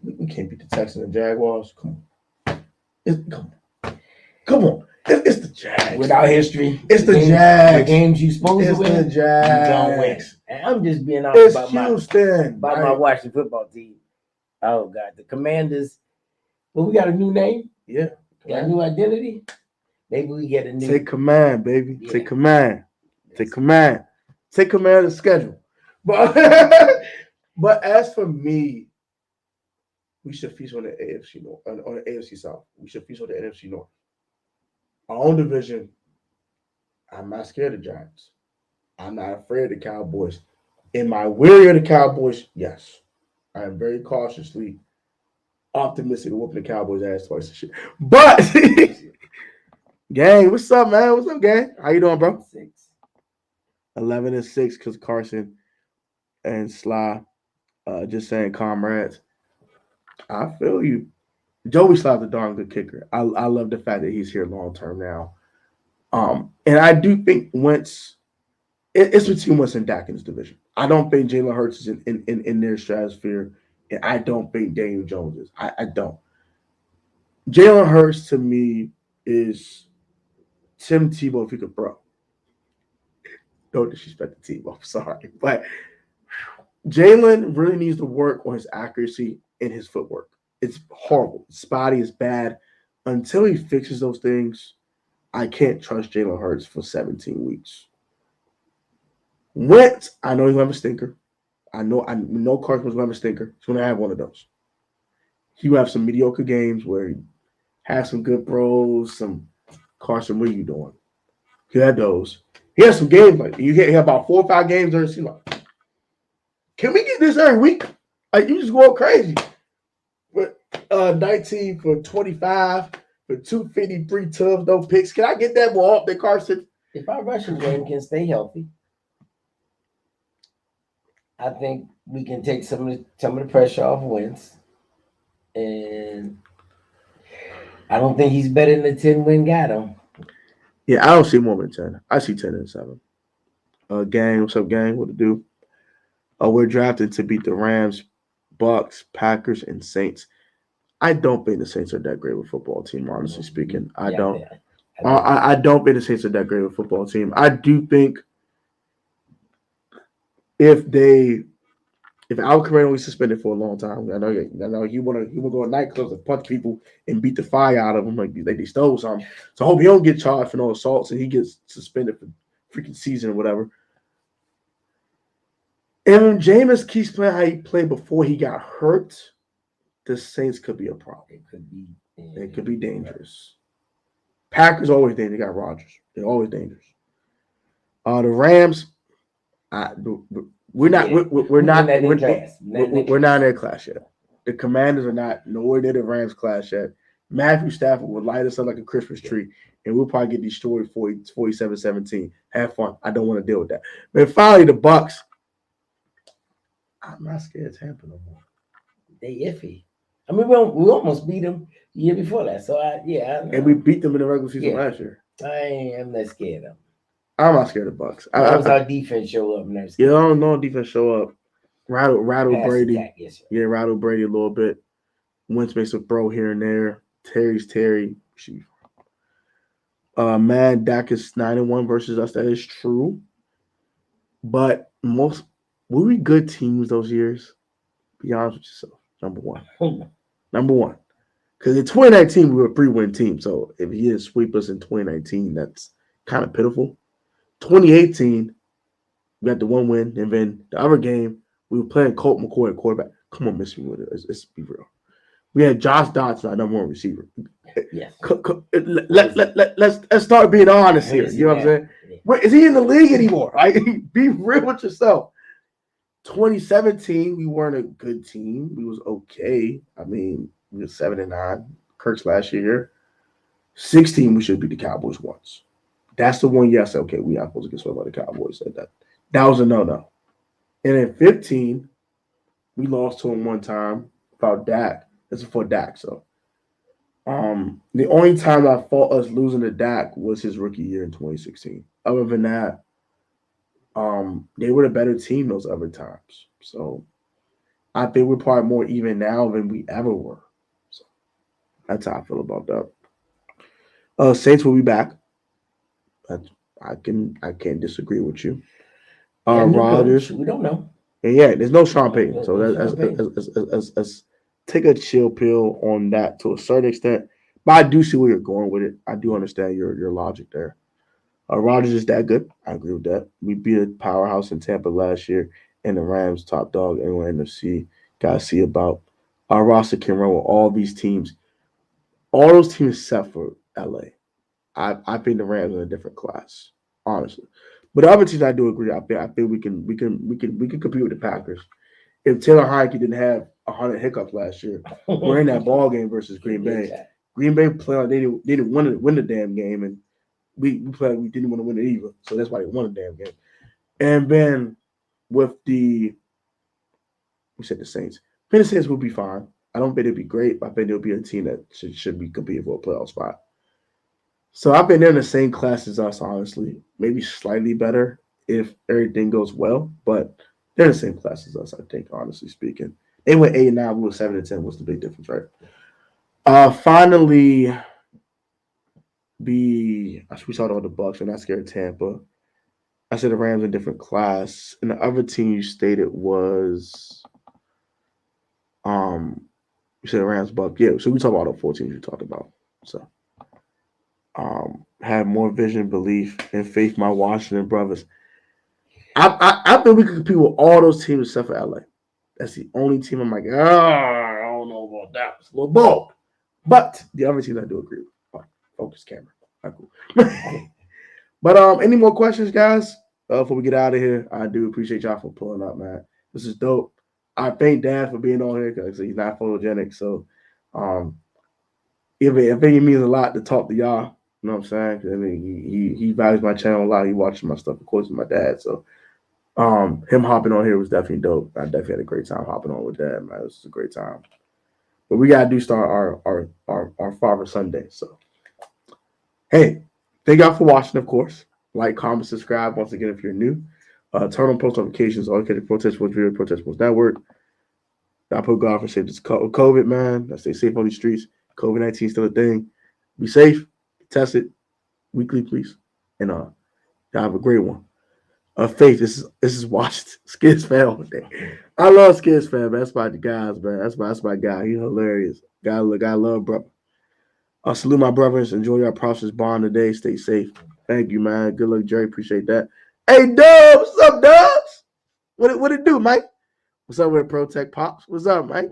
We can't beat the Texans and Jaguars. Come on. Come on. It's the Jags. Without history. It's the Jags. The games you supposed to win, the Jags. You don't win. And I'm just being honest about my Washington football team. Oh, God. The Commanders. Well, we got a new name. Yeah. Got a new identity. Maybe we get a new. Take command, baby. Yeah. Take command. Take command. Take command of the schedule. But as for me, we should feast on the AFC North, on the AFC South. We should feast on the NFC North. Our own division. I'm not scared of the Giants. I'm not afraid of the Cowboys. Am I weary of the Cowboys? Yes. I am very cautiously optimistic of whooping the Cowboys' ass twice and shit. But gang, what's up, man? What's up, gang? How you doing, bro? 11-6 because Carson and Sly just saying comrades. I feel you. Joey Sly's a darn good kicker. I love the fact that he's here long term now. And I do think Wentz, it's between Wentz and Dak in this division. I don't think Jalen Hurts is in their stratosphere, and I don't think Daniel Jones is. I don't. Jalen Hurts to me is Tim Tebow if he could throw. Don't disrespect the Tebow, I'm sorry. But Jalen really needs to work on his accuracy and his footwork. It's horrible. It's spotty. It's bad. Until he fixes those things, I can't trust Jalen Hurts for 17 weeks. Wentz, I know he's going to have a stinker. I know Carson was going to have a stinker. He's going to have one of those. He will have some mediocre games where he has some good throws, some Carson, what are you doing? He had those. He has some games like you get about 4 or 5 games during the season. Like, can we get this every week? Like you just go crazy. But 19 for 25 for 253 tubs, no picks. Can I get that more off than Carson? If our rushing game can stay healthy, I think we can take some of the pressure off Wentz. And I don't think he's better than the 10-win guy, though. Yeah, I don't see more than 10. I see 10 and 7. Gang, what's up, gang? What to do? We're drafted to beat the Rams, Bucks, Packers, and Saints. I don't think the Saints are that great of a football team, honestly speaking. I don't. I don't think the Saints are that great of a football team. I do think if Al was suspended for a long time, I know he want to go to nightclubs and punch people and beat the fire out of them like they stole something. So I hope he don't get charged for no assaults and he gets suspended for freaking season or whatever. And Jameis keeps playing how he played before he got hurt, the Saints could be a problem. It could be dangerous. Packers always dangerous. They got Rodgers. They're always dangerous. The Rams, we're not in their class yet. The Commanders are not nowhere near the Rams class yet. Matthew Stafford will light us up like a Christmas tree, and we'll probably get destroyed 47-17. Have fun. I don't want to deal with that. But finally, the Bucks. I'm not scared of Tampa no more. They iffy. I mean, we almost beat them the year before that. So, and we beat them in the regular season last year. I'm not scared of them. I'm not scared of Bucks. Our defense show up. You don't know defense show up. Rattle Brady. Attack, yes, rattle Brady a little bit. Wentz makes a throw here and there. Terry's Terry. Man, Dak is 9-1 versus us. That is true. But were we good teams those years? Be honest with yourself. Number one. Because in 2019, we were a 3-win team. So if he didn't sweep us in 2019, that's kind of pitiful. 2018, we got the 1 win. And then the other game, we were playing Colt McCoy at quarterback. Come on, miss me with it. Let's be real. We had Josh Dotson, our number 1 receiver. Yes. Let's start being honest here. You know what I'm saying? Wait, is he in the league anymore? Like, be real with yourself. 2017, we weren't a good team. We was okay. I mean, we were 7-9. Kirk's last year. 16, we should beat the Cowboys once. That's the one year I said, okay, we not supposed to get swept by the Cowboys. Said that was a no-no. And in 15, we lost to him one time without Dak. That's before Dak. So the only time I fought us losing to Dak was his rookie year in 2016. Other than that, they were the better team those other times. So I think we're probably more even now than we ever were. So that's how I feel about that. Saints will be back. I can't disagree with you. Rodgers, we don't know. And there's no Sean Payton. So let's take a chill pill on that to a certain extent. But I do see where you're going with it. I do understand your logic there. Rodgers is that good. I agree with that. We beat a powerhouse in Tampa last year, and the Rams top dog in NFC. Got to see about our roster can run with all these teams. All those teams except for LA. I think the Rams are in a different class, honestly. But the other teams, I do agree. I think we can compete with the Packers. If Taylor Heineke didn't have 100 hiccups last year, we're in that ball game versus Green Bay. Green Bay played like they didn't win the damn game, and we played like we didn't want to win it either. So that's why they won the damn game. And then with the Saints. I think the Saints will be fine. I don't think it'll be great, but I think they'll be a team that should be competing for a playoff spot. So I think they're in the same class as us, honestly. Maybe slightly better if everything goes well, but they're in the same class as us, I think, honestly speaking. They went 8-9, we were 7-10. What's the big difference, right? Finally, we saw all the Bucks. I'm not scared of Tampa. I said the Rams in a different class. And the other team you stated was you said the Rams, Bucks. Yeah, so we talked about all the 4 teams you talked about. So have more vision, belief, and faith, my Washington brothers. I think we could compete with all those teams except for LA. That's the only team I'm like, I don't know about that. It's a little bold. But the other teams I do agree with. Oh, focus camera. All right, cool. But any more questions, guys? Before we get out of here, I do appreciate y'all for pulling up, man. This is dope. I thank Dad for being on here because he's not photogenic. So if it means a lot to talk to y'all. You know what I'm saying? I mean, he values my channel a lot. He watches my stuff, of course, with my dad. So him hopping on here was definitely dope. I definitely had a great time hopping on with Dad, man. This was a great time. But we gotta start our Father Sunday. So hey, thank y'all for watching, of course. Like, comment, subscribe once again if you're new. Turn on post notifications. All the Protest Sports Video, Protest Sports Network. I put God for safety. COVID, man. I stay safe on these streets. COVID-19 still a thing. Be safe. Test it weekly, please. And y'all have a great one. Faith, this is watched Skids fan all day. I love Skids fan, man. That's my guys, man. That's my guy. He's hilarious. Guy love brother. Salute my brothers. Enjoy your process bond today. Stay safe. Thank you, man. Good luck, Jerry. Appreciate that. Hey, Dubs. What's up, Dubs? What it do, Mike? What's up with Protect Pops? What's up, Mike?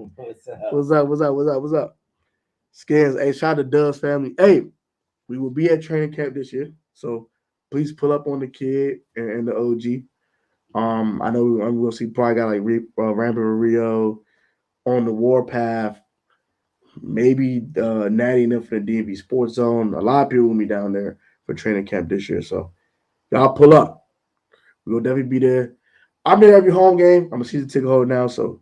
What's up? Skins. Hey, shout out to Dubs family. Hey, we will be at training camp this year. So please pull up on the kid and the OG. I know we'll see probably got like Rampant Rio on the Warpath. Maybe Natty and them for the DMV Sports Zone. A lot of people will be down there for training camp this year. So y'all pull up. We'll definitely be there. I'm there every home game. I'm a season ticket holder now. So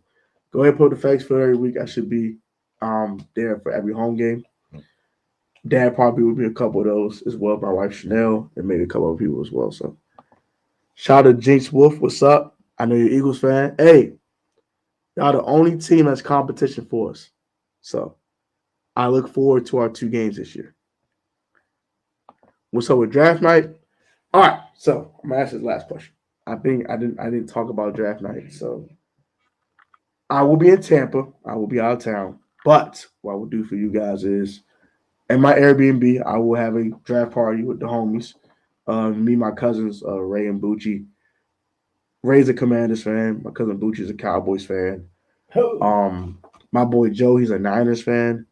go ahead and put the facts for every week. I should be there for every home game. Dad probably will be a couple of those as well. My wife Chanel and maybe a couple of people as well. So shout out to Jinx Wolf. What's up? I know you're Eagles fan. Hey, y'all the only team that's competition for us. So I look forward to our 2 games this year. What's up with draft night? All right, so I'm gonna ask this last question. I think I didn't talk about draft night, so I will be in Tampa. I will be out of town. But what I will do for you guys is, in my Airbnb, I will have a draft party with the homies. Me, my cousins, Ray and Bucci. Ray's a Commanders fan. My cousin Bucci's a Cowboys fan. My boy Joe, he's a Niners fan.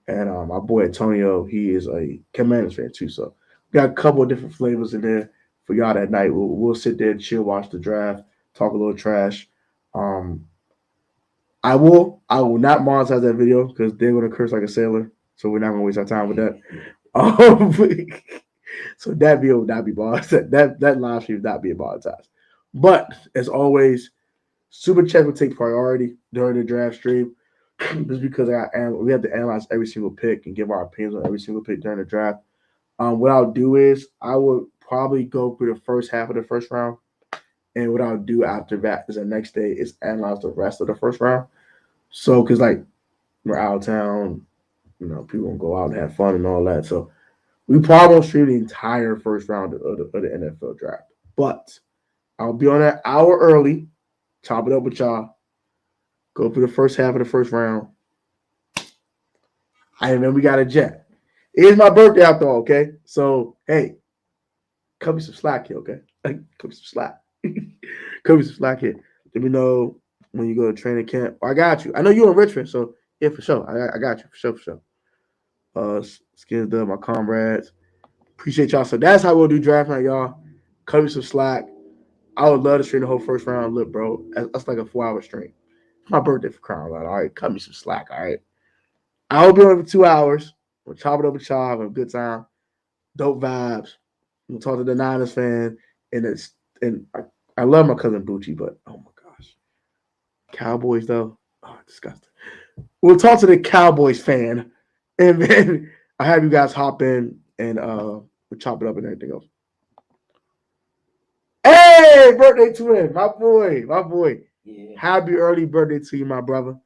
And my boy Antonio, he is a Commanders fan too. So we got a couple of different flavors in there for y'all that night. We'll sit there and chill, watch the draft, talk a little trash. I will not monetize that video because they're gonna curse like a sailor. So we're not gonna waste our time with that. So that video will not be monetized. That live stream will not be monetized. But as always, super chat will take priority during the draft stream. Just because we have to analyze every single pick and give our opinions on every single pick during the draft. What I'll do is I would probably go through the first half of the first round, and what I'll do after that is the next day is analyze the rest of the first round. So, because like we're out of town, people won't go out and have fun and all that. So, we probably won't stream the entire first round of the NFL draft, but I'll be on that hour early, chop it up with y'all. Go through the first half of the first round. And then we got a jet. It is my birthday after all, okay? So, hey, cut me some slack here, okay? Cut me some slack. Cut me some slack here. Let me know when you go to training camp. I got you. I know you're in Richmond, so yeah, for sure. I got you, for sure. Skins Dub, my comrades. Appreciate y'all. So that's how we'll do draft night, y'all. Cut me some slack. I would love to stream the whole first round. Look, bro, that's like a 4-hour stream. My birthday for crying out. All right, cut me some slack. All right, I'll be on for 2 hours. We'll chop it up with y'all, have a good time, dope vibes. We'll talk to the Niners fan, and I love my cousin Bucci, but oh my gosh, Cowboys though, disgusting. We'll talk to the Cowboys fan, and then I have you guys hop in and we'll chop it up and everything else. Hey, birthday twin, my boy. Yeah. Happy early birthday to you, my brother.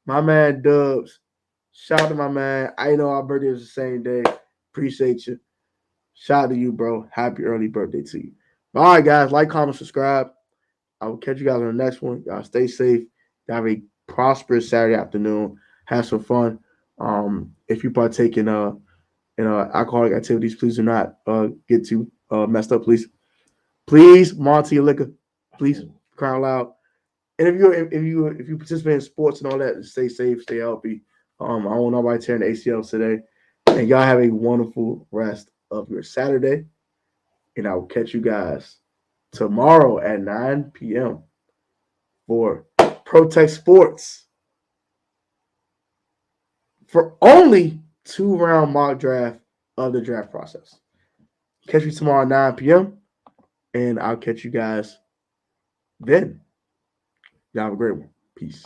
My man Dubs. Shout out to my man. I know our birthday is the same day. Appreciate you. Shout out to you, bro. Happy early birthday to you. All right, guys. Like, comment, subscribe. I will catch you guys on the next one. Y'all stay safe. Y'all have a prosperous Saturday afternoon. Have some fun. If you partake in alcoholic activities, please do not get too messed up, please. Please monitor your liquor. Please, crying loud. And if you participate in sports and all that, stay safe, stay healthy. I don't want nobody tearing the ACLs today. And y'all have a wonderful rest of your Saturday. And I will catch you guys tomorrow at 9 p.m. for Protect Sports. For only 2-round mock draft of the draft process. Catch you tomorrow at 9 p.m. And I'll catch you guys then. Y'all have a great one. Peace.